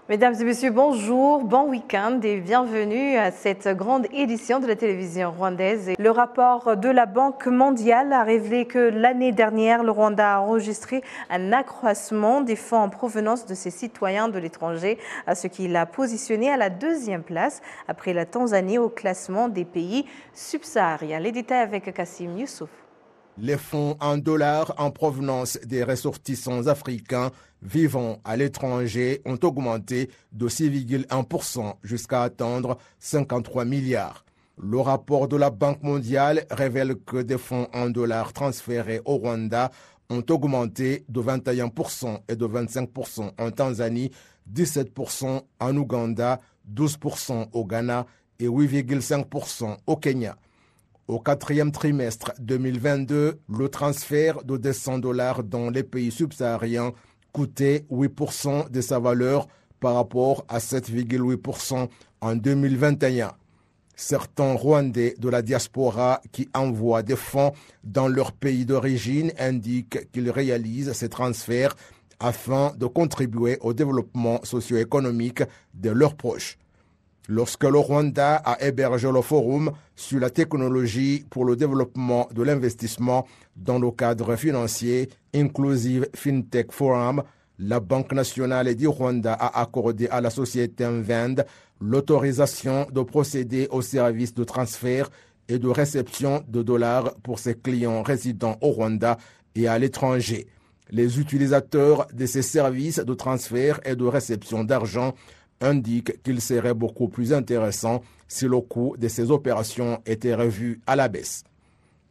Mesdames et messieurs, bonjour, bon week-end et bienvenue à cette grande édition de la télévision rwandaise. Le rapport de la Banque mondiale a révélé que l'année dernière, le Rwanda a enregistré un accroissement des fonds en provenance de ses citoyens de l'étranger, ce qui l'a positionné à la deuxième place après la Tanzanie au classement des pays subsahariens. Les détails avec Kassim Youssouf. Les fonds en dollars en provenance des ressortissants africains vivant à l'étranger ont augmenté de 6,1% jusqu'à atteindre 53 milliards. Le rapport de la Banque mondiale révèle que des fonds en dollars transférés au Rwanda ont augmenté de 21% et de 25% en Tanzanie, 17% en Ouganda, 12% au Ghana et 8,5% au Kenya. Au quatrième trimestre 2022, le transfert de $200 dans les pays subsahariens coûtait 8% de sa valeur par rapport à 7,8% en 2021. Certains Rwandais de la diaspora qui envoient des fonds dans leur pays d'origine indiquent qu'ils réalisent ces transferts afin de contribuer au développement socio-économique de leurs proches. Lorsque le Rwanda a hébergé le forum sur la technologie pour le développement de l'investissement dans le cadre financier Inclusive FinTech Forum, la Banque nationale du Rwanda a accordé à la société Mvend l'autorisation de procéder au service de transfert et de réception de dollars pour ses clients résidant au Rwanda et à l'étranger. Les utilisateurs de ces services de transfert et de réception d'argent indique qu'il serait beaucoup plus intéressant si le coût de ces opérations était revu à la baisse.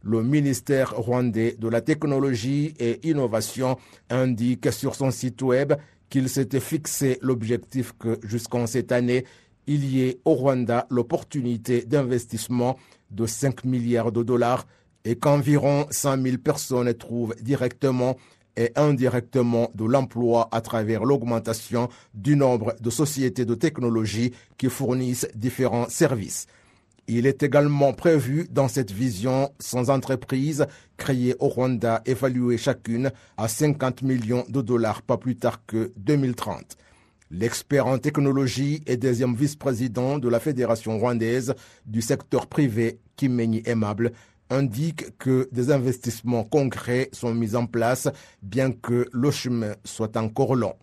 Le ministère rwandais de la technologie et innovation indique sur son site web qu'il s'était fixé l'objectif que jusqu'en cette année, il y ait au Rwanda l'opportunité d'investissement de 5 milliards de dollars et qu'environ 100 000 personnes trouvent directement et indirectement de l'emploi à travers l'augmentation du nombre de sociétés de technologie qui fournissent différents services. Il est également prévu dans cette vision 100 entreprises créées au Rwanda évaluées chacune à 50 millions de dollars pas plus tard que 2030. L'expert en technologie et deuxième vice-président de la Fédération rwandaise du secteur privé, Kimenyi Aimable, indique que des investissements concrets sont mis en place, bien que le chemin soit encore long.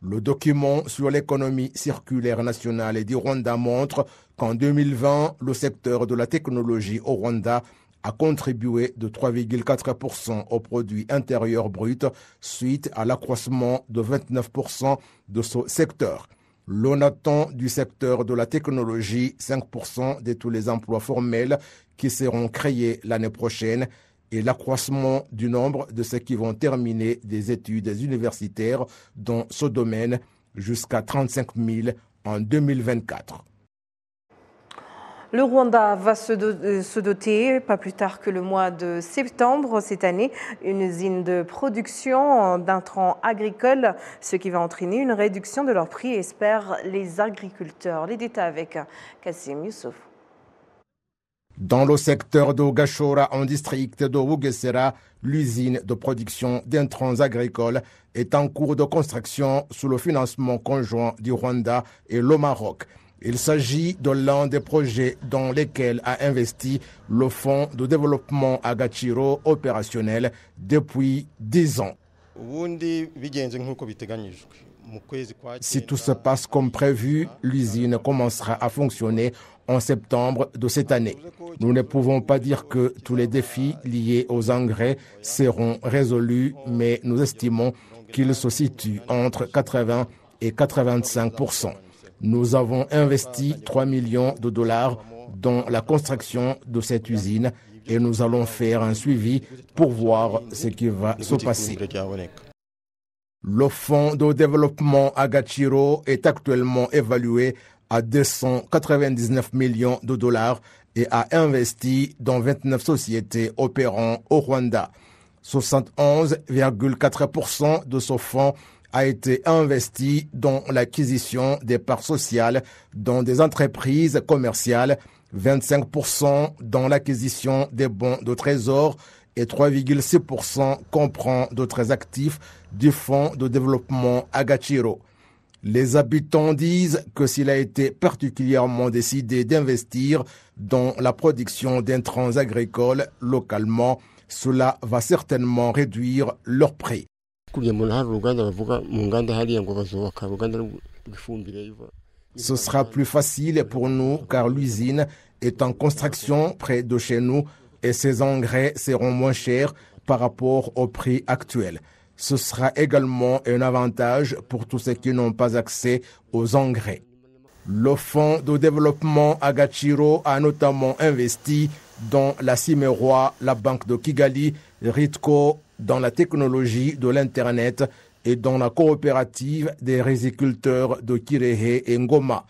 Le document sur l'économie circulaire nationale du Rwanda montre qu'en 2020, le secteur de la technologie au Rwanda a contribué de 3,4% au produit intérieur brut suite à l'accroissement de 29% de ce secteur. L'on attend du secteur de la technologie 5% de tous les emplois formels qui seront créés l'année prochaine et l'accroissement du nombre de ceux qui vont terminer des études universitaires dans ce domaine jusqu'à 35 000 en 2024. Le Rwanda va se doter, pas plus tard que le mois de septembre cette année, une usine de production d'intrants agricoles, ce qui va entraîner une réduction de leur prix, espèrent les agriculteurs. Les détails avec Kassim Youssouf. Dans le secteur de Gashora, en district de Bugesera, l'usine de production d'intrants agricoles est en cours de construction sous le financement conjoint du Rwanda et le Maroc. Il s'agit de l'un des projets dans lesquels a investi le Fonds de développement Agaciro opérationnel depuis 10 ans. Si tout se passe comme prévu, l'usine commencera à fonctionner en septembre de cette année. Nous ne pouvons pas dire que tous les défis liés aux engrais seront résolus, mais nous estimons qu'ils se situent entre 80 et 85%. Nous avons investi 3 millions de dollars dans la construction de cette usine et nous allons faire un suivi pour voir ce qui va se passer. Le fonds de développement Agaciro est actuellement évalué à 299 millions de dollars et a investi dans 29 sociétés opérant au Rwanda. 71,4% de ce fonds a été investi dans l'acquisition des parts sociales dans des entreprises commerciales, 25% dans l'acquisition des bons de trésor et 3,6% comprend d'autres actifs du fonds de développement Agaciro. Les habitants disent que s'il a été particulièrement décidé d'investir dans la production d'intrants agricoles localement, cela va certainement réduire leurs prix. Ce sera plus facile pour nous car l'usine est en construction près de chez nous et ces engrais seront moins chers par rapport au prix actuel. Ce sera également un avantage pour tous ceux qui n'ont pas accès aux engrais. Le Fonds de développement Agaciro a notamment investi dans la Cimeroi, la Banque de Kigali, Ritco, dans la technologie de l'Internet et dans la coopérative des riziculteurs de Kirehe et Ngoma.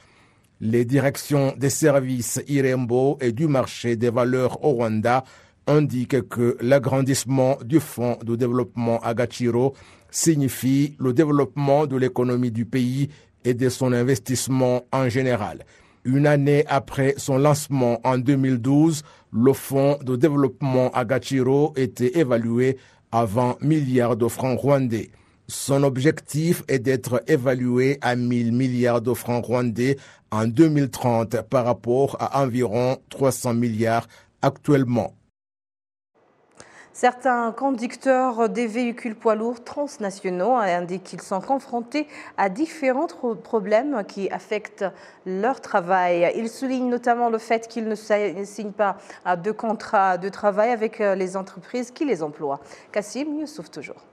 Les directions des services Irembo et du marché des valeurs au Rwanda indiquent que l'agrandissement du Fonds de développement Agaciro signifie le développement de l'économie du pays et de son investissement en général. Une année après son lancement en 2012, le Fonds de développement Agaciro était évalué à 20 milliards de francs rwandais. Son objectif est d'être évalué à 1000 milliards de francs rwandais en 2030 par rapport à environ 300 milliards actuellement. Certains conducteurs des véhicules poids lourds transnationaux indiquent qu'ils sont confrontés à différents problèmes qui affectent leur travail. Ils soulignent notamment le fait qu'ils ne signent pas de contrat de travail avec les entreprises qui les emploient. Kassim Youssouf toujours.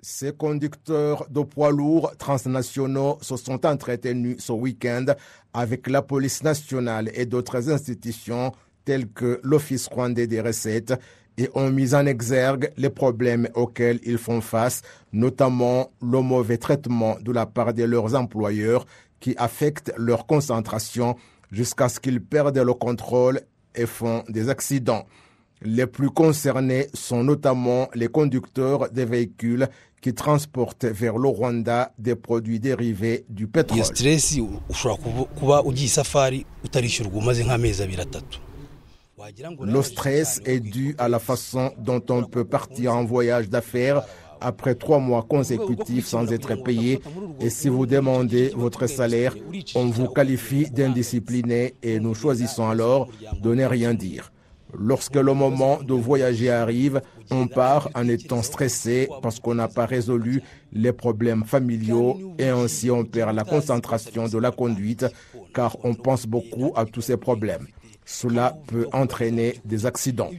Ces conducteurs de poids lourds transnationaux se sont entretenus ce week-end avec la police nationale et d'autres institutions telles que l'Office rwandais des recettes et ont mis en exergue les problèmes auxquels ils font face, notamment le mauvais traitement de la part de leurs employeurs qui affecte leur concentration jusqu'à ce qu'ils perdent le contrôle et font des accidents. Les plus concernés sont notamment les conducteurs des véhicules qui transportent vers le Rwanda des produits dérivés du pétrole. Le stress est dû à la façon dont on peut partir en voyage d'affaires après 3 mois consécutifs sans être payé. Et si vous demandez votre salaire, on vous qualifie d'indiscipliné et nous choisissons alors de ne rien dire. Lorsque le moment de voyager arrive, on part en étant stressé parce qu'on n'a pas résolu les problèmes familiaux et ainsi on perd la concentration de la conduite car on pense beaucoup à tous ces problèmes. Cela peut entraîner des accidents.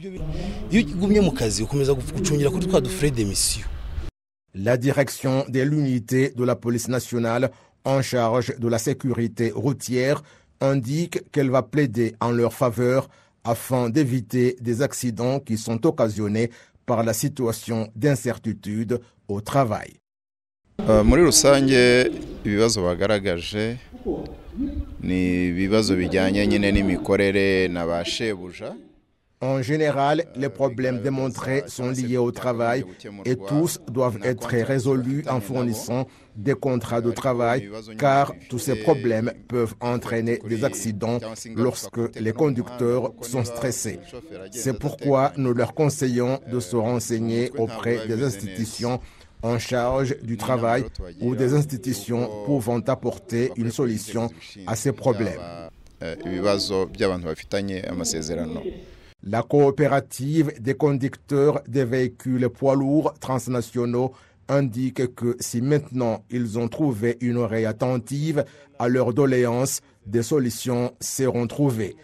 La direction de l'unité de la police nationale en charge de la sécurité routière indique qu'elle va plaider en leur faveur afin d'éviter des accidents qui sont occasionnés par la situation d'incertitude au travail. Muri rusange ibibazo bagaragaje ni ibibazo bijyanye nyine n'imikorere na ba shebuja. En général, les problèmes démontrés sont liés au travail et tous doivent être résolus en fournissant des contrats de travail car tous ces problèmes peuvent entraîner des accidents lorsque les conducteurs sont stressés. C'est pourquoi nous leur conseillons de se renseigner auprès des institutions en charge du travail ou des institutions pouvant apporter une solution à ces problèmes. La coopérative des conducteurs des véhicules poids lourds transnationaux indique que si maintenant ils ont trouvé une oreille attentive à leurs doléances, des solutions seront trouvées.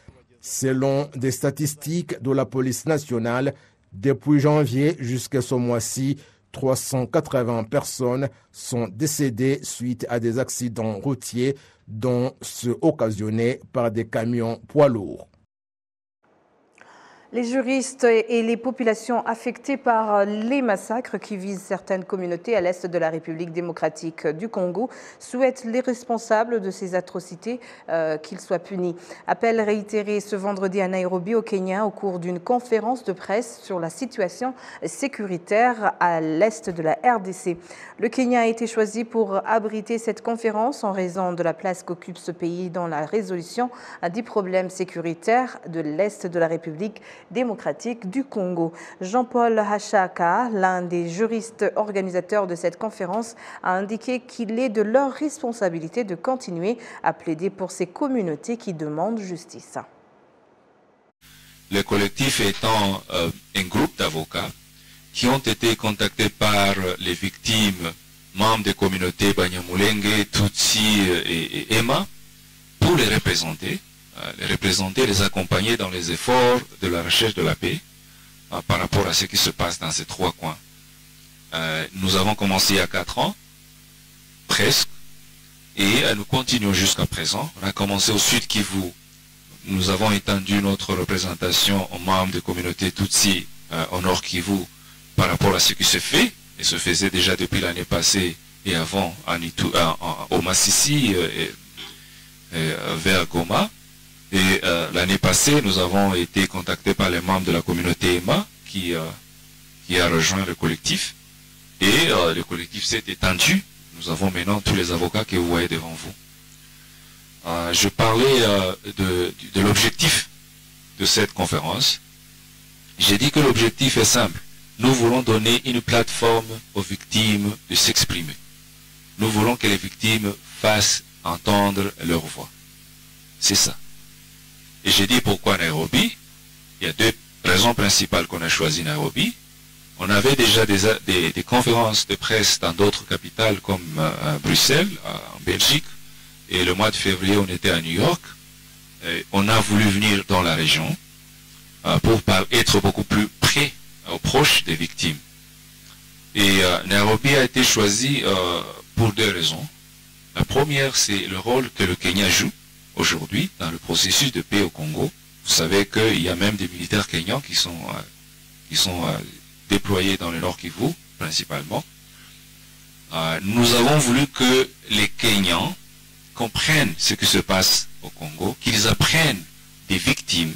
Selon des statistiques de la police nationale, depuis janvier jusqu'à ce mois-ci, 380 personnes sont décédées suite à des accidents routiers, dont ceux occasionnés par des camions poids lourds. Les juristes et les populations affectées par les massacres qui visent certaines communautés à l'est de la République démocratique du Congo souhaitent les responsables de ces atrocités qu'ils soient punis. Appel réitéré ce vendredi à Nairobi au Kenya au cours d'une conférence de presse sur la situation sécuritaire à l'est de la RDC. Le Kenya a été choisi pour abriter cette conférence en raison de la place qu'occupe ce pays dans la résolution des problèmes sécuritaires de l'est de la République démocratique du Congo. Jean-Paul Hachaka, l'un des juristes organisateurs de cette conférence, a indiqué qu'il est de leur responsabilité de continuer à plaider pour ces communautés qui demandent justice. Le collectif étant un groupe d'avocats qui ont été contactés par les victimes, membres des communautés Banyamulenge, Tutsi et Emma, pour les représenter, les accompagner dans les efforts de la recherche de la paix par rapport à ce qui se passe dans ces trois coins. Nous avons commencé il y a 4 ans, presque, et nous continuons jusqu'à présent. On a commencé au Sud Kivu. Nous avons étendu notre représentation aux membres des communautés Tutsi au Nord Kivu par rapport à ce qui se fait, et se faisait déjà depuis l'année passée et avant au Massissi vers Goma. Et l'année passée, nous avons été contactés par les membres de la communauté Emma qui a rejoint le collectif. Et le collectif s'est étendu. Nous avons maintenant tous les avocats que vous voyez devant vous. Je parlais de l'objectif de cette conférence. J'ai dit que l'objectif est simple. Nous voulons donner une plateforme aux victimes de s'exprimer. Nous voulons que les victimes fassent entendre leur voix. C'est ça. Et j'ai dit pourquoi Nairobi. Il y a 2 raisons principales qu'on a choisi Nairobi. On avait déjà des conférences de presse dans d'autres capitales comme Bruxelles, en Belgique. Et le mois de février, on était à New York. Et on a voulu venir dans la région pour être beaucoup plus près, proche des victimes. Et Nairobi a été choisi pour 2 raisons. La première, c'est le rôle que le Kenya joue aujourd'hui dans le processus de paix au Congo. Vous savez qu'il y a même des militaires kenyans qui sont déployés dans le Nord Kivu, principalement. Nous avons voulu que les Kenyans comprennent ce qui se passe au Congo, qu'ils apprennent des victimes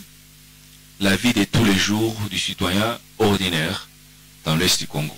la vie de tous les jours du citoyen ordinaire dans l'Est du Congo.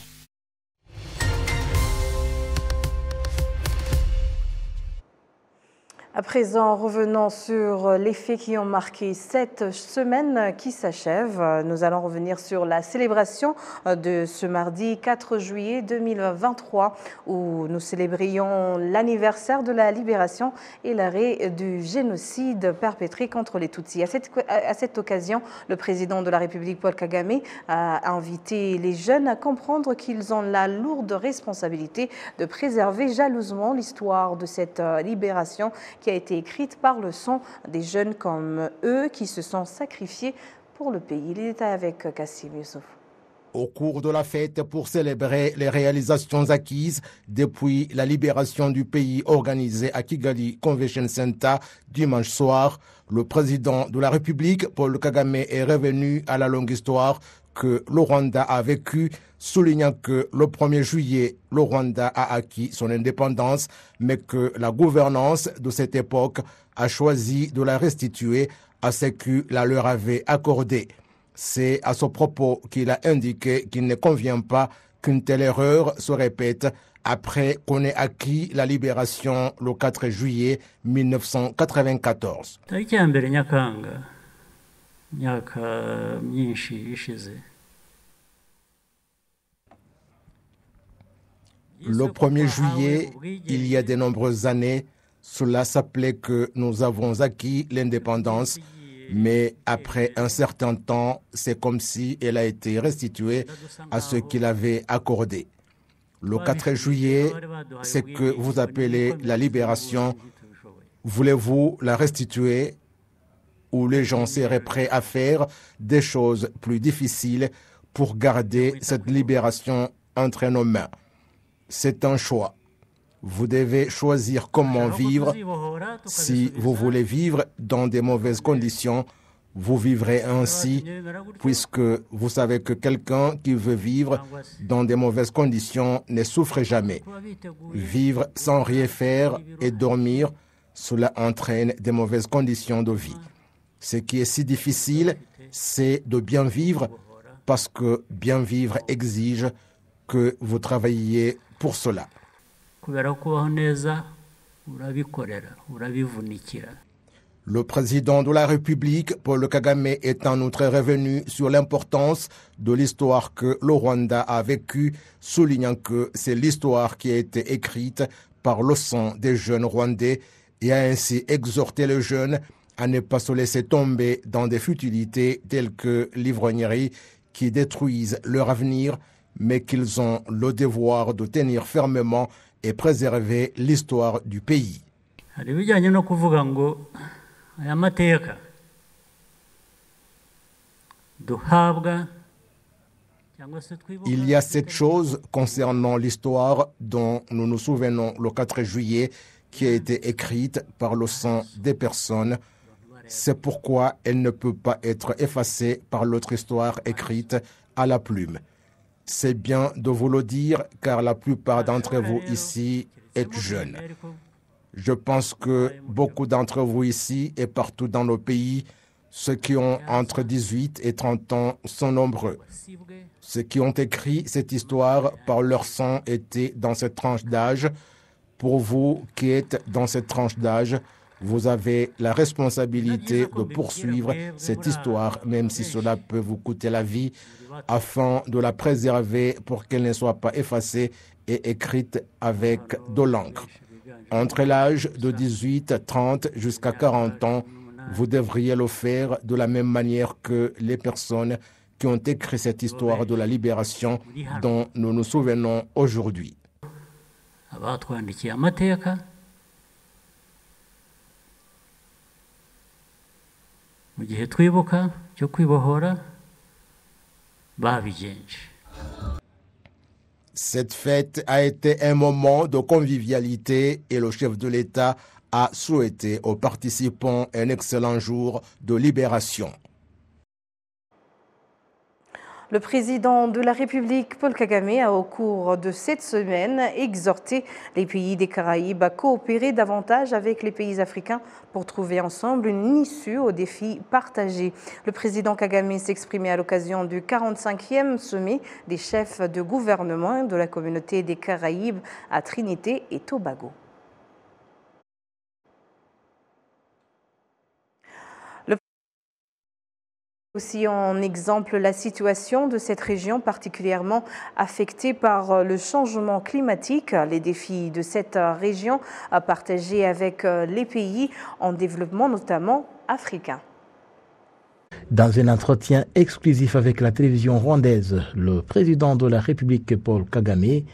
À présent, revenons sur les faits qui ont marqué cette semaine qui s'achève. Nous allons revenir sur la célébration de ce mardi 4 juillet 2023 où nous célébrions l'anniversaire de la libération et l'arrêt du génocide perpétré contre les Tutsis. À cette occasion, le président de la République, Paul Kagame, a invité les jeunes à comprendre qu'ils ont la lourde responsabilité de préserver jalousement l'histoire de cette libération qui a été écrite par le sang des jeunes comme eux qui se sont sacrifiés pour le pays. Les détails avec Kassim Youssouf. Au cours de la fête pour célébrer les réalisations acquises depuis la libération du pays organisée à Kigali Convention Center dimanche soir, le président de la République, Paul Kagame, est revenu à la longue histoire que le Rwanda a vécue, soulignant que le 1er juillet, le Rwanda a acquis son indépendance, mais que la gouvernance de cette époque a choisi de la restituer à ce que la leur avait accordé. C'est à ce propos qu'il a indiqué qu'il ne convient pas qu'une telle erreur se répète après qu'on ait acquis la libération le 4 juillet 1994. Le 1er juillet, il y a de nombreuses années, cela s'appelait que nous avons acquis l'indépendance, mais après un certain temps, c'est comme si elle a été restituée à ce qu'il avait accordé. Le 4 juillet, c'est que vous appelez la libération. Voulez-vous la restituer ou les gens seraient prêts à faire des choses plus difficiles pour garder cette libération entre nos mains? C'est un choix. Vous devez choisir comment vivre. Si vous voulez vivre dans des mauvaises conditions, vous vivrez ainsi, puisque vous savez que quelqu'un qui veut vivre dans des mauvaises conditions ne souffre jamais. Vivre sans rien faire et dormir, cela entraîne des mauvaises conditions de vie. Ce qui est si difficile, c'est de bien vivre, parce que bien vivre exige que vous travailliez pour cela. Le président de la République, Paul Kagame, est en outre revenu sur l'importance de l'histoire que le Rwanda a vécue, soulignant que c'est l'histoire qui a été écrite par le sang des jeunes Rwandais et a ainsi exhorté les jeunes à ne pas se laisser tomber dans des futilités telles que l'ivrognerie qui détruisent leur avenir, mais qu'ils ont le devoir de tenir fermement et préserver l'histoire du pays. Il y a cette chose concernant l'histoire dont nous nous souvenons le 4 juillet qui a été écrite par le sang des personnes. C'est pourquoi elle ne peut pas être effacée par l'autre histoire écrite à la plume. C'est bien de vous le dire car la plupart d'entre vous ici êtes jeunes. Je pense que beaucoup d'entre vous ici et partout dans le pays, ceux qui ont entre 18 et 30 ans sont nombreux. Ceux qui ont écrit cette histoire par leur sang étaient dans cette tranche d'âge. Pour vous qui êtes dans cette tranche d'âge, vous avez la responsabilité de poursuivre cette histoire, même si cela peut vous coûter la vie, afin de la préserver pour qu'elle ne soit pas effacée et écrite avec de l'encre. Entre l'âge de 18, 30 jusqu'à 40 ans, vous devriez le faire de la même manière que les personnes qui ont écrit cette histoire de la libération dont nous nous souvenons aujourd'hui. Cette fête a été un moment de convivialité et le chef de l'État a souhaité aux participants un excellent jour de libération. Le président de la République, Paul Kagame, a au cours de cette semaine exhorté les pays des Caraïbes à coopérer davantage avec les pays africains pour trouver ensemble une issue aux défis partagés. Le président Kagame s'exprimait à l'occasion du 45e sommet des chefs de gouvernement de la communauté des Caraïbes à Trinité et Tobago. Aussi en exemple la situation de cette région particulièrement affectée par le changement climatique, les défis de cette région à partager avec les pays en développement, notamment africains. Dans un entretien exclusif avec la télévision rwandaise, le président de la République, Paul Kagame,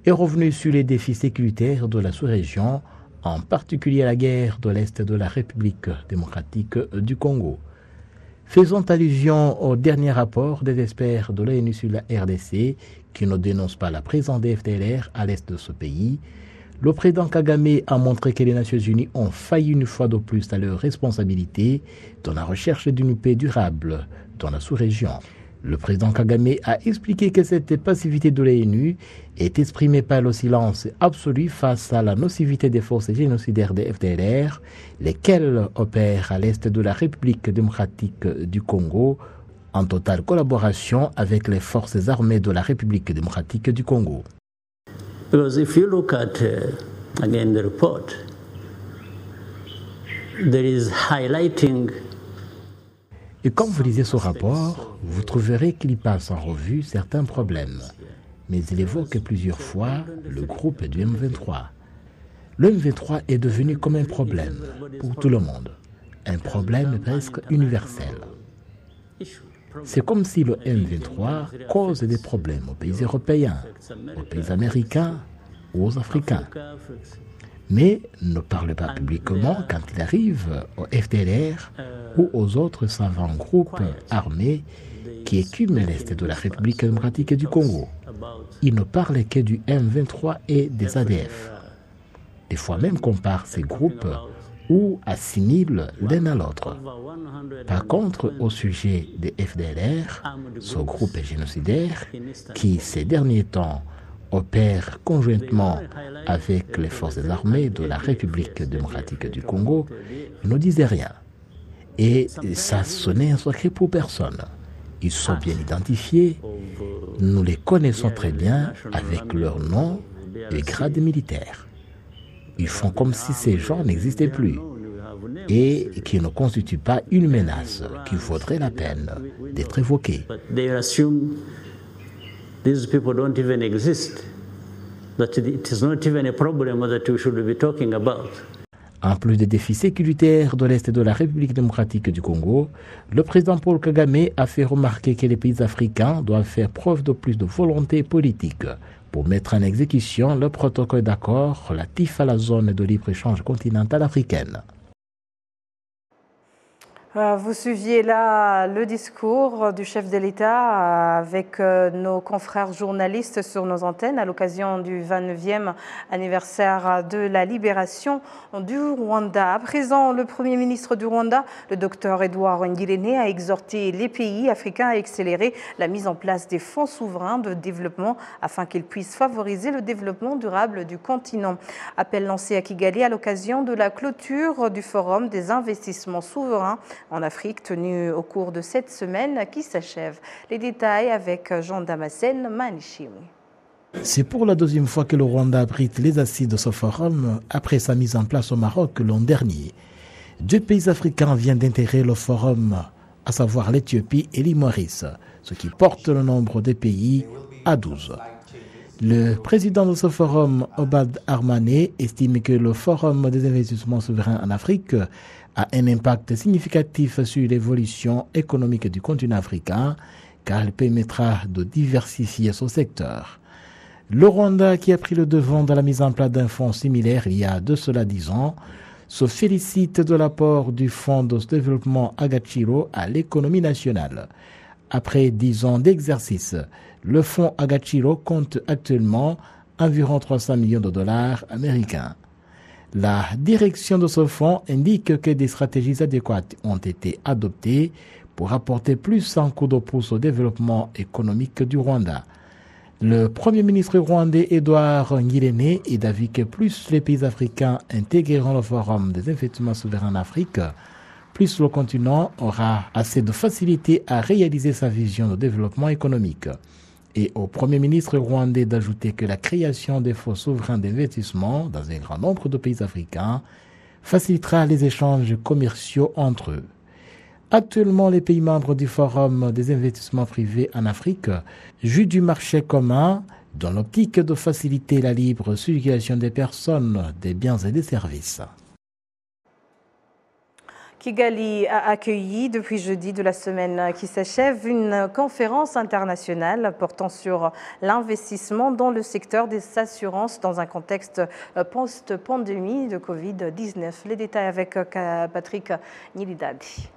est revenu sur les défis sécuritaires de la sous-région, en particulier la guerre de l'Est de la République démocratique du Congo. Faisant allusion au dernier rapport des experts de l'ONU sur la RDC qui ne dénonce pas la présence des FDLR à l'est de ce pays, le président Kagame a montré que les Nations Unies ont failli une fois de plus à leur responsabilité dans la recherche d'une paix durable dans la sous-région. Le président Kagame a expliqué que cette passivité de l'ONU est exprimée par le silence absolu face à la nocivité des forces génocidaires des FDLR, lesquelles opèrent à l'est de la République démocratique du Congo, en totale collaboration avec les forces armées de la République démocratique du Congo. Because if you look at again the report, there is highlighting. Et quand vous lisez ce rapport, vous trouverez qu'il passe en revue certains problèmes, mais il évoque plusieurs fois le groupe du M23. Le M23 est devenu comme un problème pour tout le monde, un problème presque universel. C'est comme si le M23 cause des problèmes aux pays européens, aux pays américains ou aux Africains, mais ne parle pas publiquement quand il arrive au FDLR ou aux autres savants groupes armés qui écument l'Est de la République démocratique du Congo. Il ne parle que du M23 et des ADF. Des fois même compare ces groupes ou assimile l'un à l'autre. Par contre, au sujet des FDLR, ce groupe génocidaire qui, ces derniers temps, opère conjointement avec les forces armées de la République démocratique du Congo, ne disait rien. Et ça sonnait un secret pour personne. Ils sont bien identifiés, nous les connaissons très bien avec leur nom et grade militaire. Ils font comme si ces gens n'existaient plus. et qui ne constituent pas une menace qui vaudrait la peine d'être évoquée. They assume these people don't even exist, that it is not even a problem that we should be talking about. En plus des défis sécuritaires de l'Est de la République démocratique du Congo, le président Paul Kagame a fait remarquer que les pays africains doivent faire preuve de plus de volonté politique pour mettre en exécution le protocole d'accord relatif à la zone de libre-échange continentale africaine. Vous suiviez là le discours du chef de l'État avec nos confrères journalistes sur nos antennes à l'occasion du 29e anniversaire de la libération du Rwanda. À présent, le Premier ministre du Rwanda, le docteur Edouard Ngirente, a exhorté les pays africains à accélérer la mise en place des fonds souverains de développement afin qu'ils puissent favoriser le développement durable du continent. Appel lancé à Kigali à l'occasion de la clôture du Forum des investissements souverains en Afrique, tenu au cours de cette semaine qui s'achève. Les détails avec Jean Damascène Manichimi. C'est pour la deuxième fois que le Rwanda abrite les assises de ce forum après sa mise en place au Maroc l'an dernier. 2 pays africains viennent d'intégrer le forum, à savoir l'Éthiopie et l'île Maurice, ce qui porte le nombre des pays à 12. Le président de ce forum, Obad Armané, estime que le forum des investissements souverains en Afrique a un impact significatif sur l'évolution économique du continent africain, car elle permettra de diversifier son secteur. Le Rwanda, qui a pris le devant dans la mise en place d'un fonds similaire il y a de cela 10 ans, se félicite de l'apport du Fonds de développement Agaciro à l'économie nationale. Après 10 ans d'exercice, le fonds Agaciro compte actuellement environ 300 millions de dollars américains. La direction de ce fonds indique que des stratégies adéquates ont été adoptées pour apporter plus un coup de pouce au développement économique du Rwanda. Le Premier ministre rwandais Edouard Ngirente est d'avis que plus les pays africains intégreront le Forum des investissements souverains en Afrique, plus le continent aura assez de facilité à réaliser sa vision de développement économique. Et au Premier ministre rwandais d'ajouter que la création des fonds souverains d'investissement dans un grand nombre de pays africains facilitera les échanges commerciaux entre eux. Actuellement, les pays membres du Forum des investissements privés en Afrique jouent du marché commun dans l'optique de faciliter la libre circulation des personnes, des biens et des services. Kigali a accueilli depuis jeudi de la semaine qui s'achève une conférence internationale portant sur l'investissement dans le secteur des assurances dans un contexte post-pandémie de Covid-19. Les détails avec Patrick Nilidadi.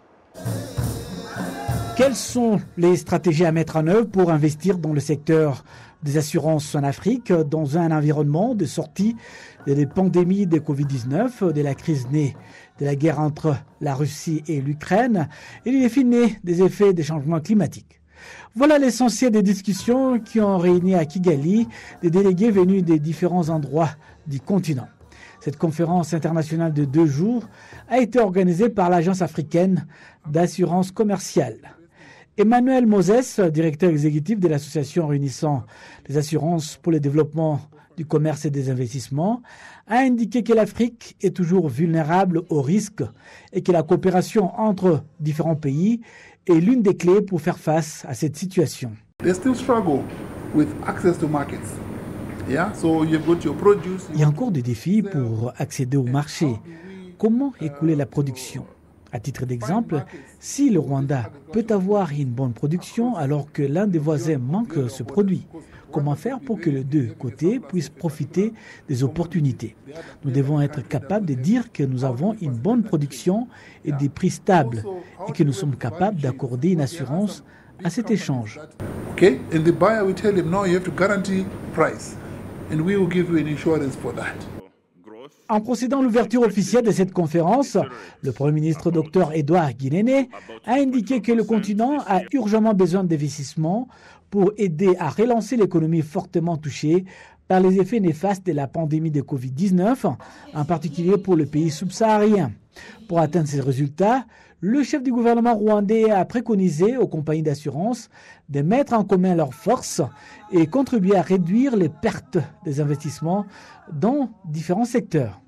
Quelles sont les stratégies à mettre en œuvre pour investir dans le secteur des assurances en Afrique dans un environnement de sortie des pandémies de Covid-19, de la crise née de la guerre entre la Russie et l'Ukraine et du défi né des effets des changements climatiques? Voilà l'essentiel des discussions qui ont réuni à Kigali des délégués venus des différents endroits du continent. Cette conférence internationale de 2 jours a été organisée par l'Agence africaine d'assurance commerciale. Emmanuel Moses, directeur exécutif de l'association réunissant les assurances pour le développement du commerce et des investissements, a indiqué que l'Afrique est toujours vulnérable aux risques et que la coopération entre différents pays est l'une des clés pour faire face à cette situation. They still struggle with access to markets. Yeah, so you've got your produce. Il y a encore des défis pour accéder au marché. Comment écouler la production? À titre d'exemple, si le Rwanda peut avoir une bonne production alors que l'un des voisins manque ce produit, comment faire pour que les deux côtés puissent profiter des opportunités? Nous devons être capables de dire que nous avons une bonne production et des prix stables et que nous sommes capables d'accorder une assurance à cet échange. Okay, and the buyer will tell him, no, you have to guarantee price, and we will give you an insurance for that. En procédant à l'ouverture officielle de cette conférence, le Premier ministre Dr Edouard Ngirente a indiqué que le continent a urgemment besoin d'investissements pour aider à relancer l'économie fortement touchée par les effets néfastes de la pandémie de Covid-19, en particulier pour le pays subsaharien. Pour atteindre ces résultats, le chef du gouvernement rwandais a préconisé aux compagnies d'assurance de mettre en commun leurs forces et contribuer à réduire les pertes des investissements dans différents secteurs.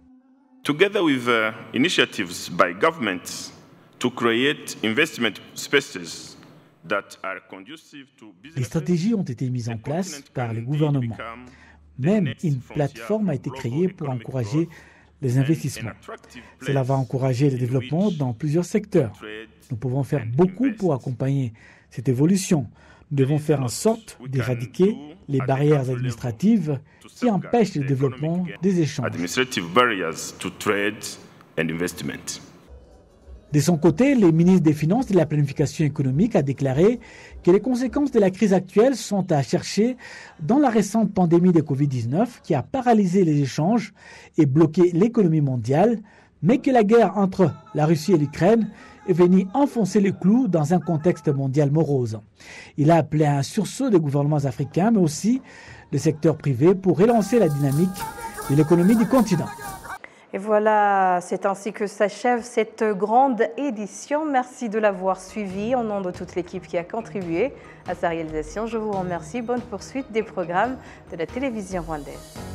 together with initiatives by governments to create investment spaces that are conducive to business. Les stratégies ont été mises en place par les gouvernements. Même une plateforme a été créée pour encourager les investissements. Cela va encourager le développement dans plusieurs secteurs. Nous pouvons faire beaucoup pour accompagner cette évolution. Nous devons faire en sorte d'éradiquer les barrières administratives qui empêchent le développement des échanges. De son côté, le ministre des Finances et de la Planification économique a déclaré que les conséquences de la crise actuelle sont à chercher dans la récente pandémie de Covid-19 qui a paralysé les échanges et bloqué l'économie mondiale, mais que la guerre entre la Russie et l'Ukraine est venue enfoncer le clou dans un contexte mondial morose. Il a appelé à un sursaut des gouvernements africains, mais aussi le secteur privé pour relancer la dynamique de l'économie du continent. Et voilà, c'est ainsi que s'achève cette grande édition. Merci de l'avoir suivi. Au nom de toute l'équipe qui a contribué à sa réalisation, je vous remercie. Bonne poursuite des programmes de la télévision rwandaise.